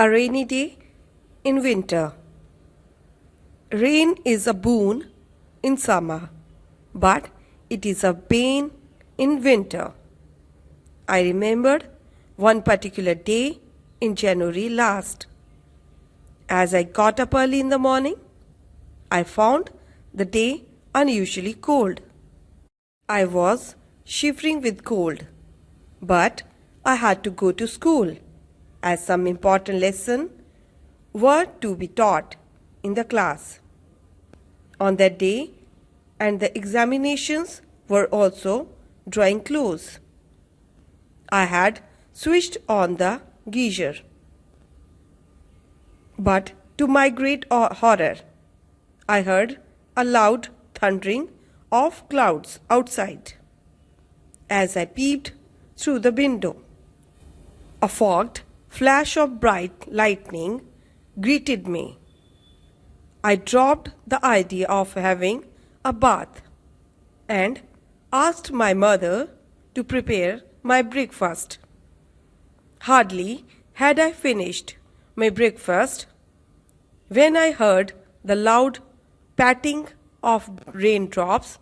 A rainy day in winter. Rain is a boon in summer, but it is a bane in winter. I remembered one particular day in January last. As I got up early in the morning, I found the day unusually cold. I was shivering with cold, but I had to go to school as some important lessons were to be taught in the class on that day, and the examinations were also drawing close. I had switched on the geyser, but to my great horror, I heard a loud thundering of clouds outside. As I peeped through the window, a fogged flash of bright lightning greeted me. I dropped the idea of having a bath and asked my mother to prepare my breakfast. Hardly had I finished my breakfast when I heard the loud patting of raindrops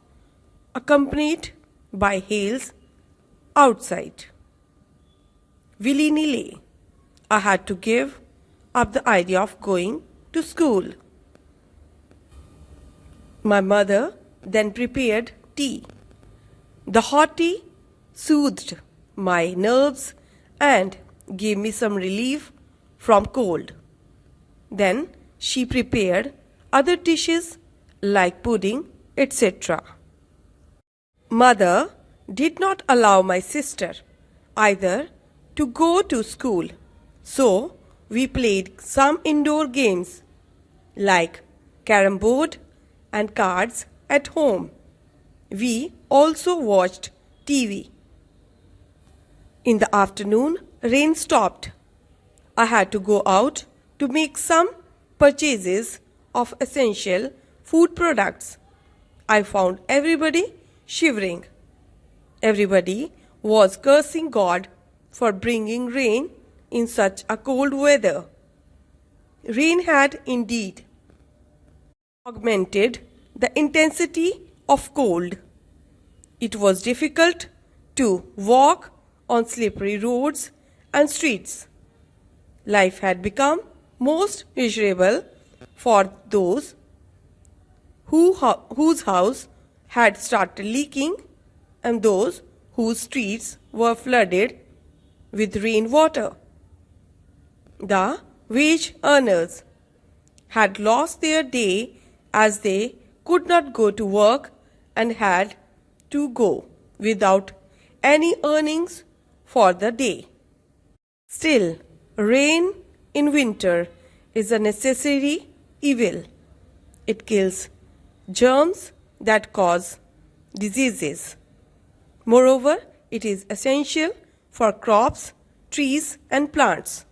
accompanied by hails outside. Willy-nilly, I had to give up the idea of going to school. My mother then prepared tea. The hot tea soothed my nerves and gave me some relief from cold. Then she prepared other dishes like pudding, etc. Mother did not allow my sister either to go to school, so we played some indoor games like carom board and cards at home. We also watched TV. In the afternoon, rain stopped. I had to go out to make some purchases of essential food products. I found everybody shivering. Everybody was cursing God for bringing rain in such a cold weather. Rain had indeed augmented the intensity of cold. It was difficult to walk on slippery roads and streets. Life had become most miserable for those whose house had started leaking and those whose streets were flooded with rainwater. The wage earners had lost their day as they could not go to work and had to go without any earnings for the day. Still, rain in winter is a necessary evil. It kills germs that cause diseases. Moreover, it is essential for crops, trees, and plants.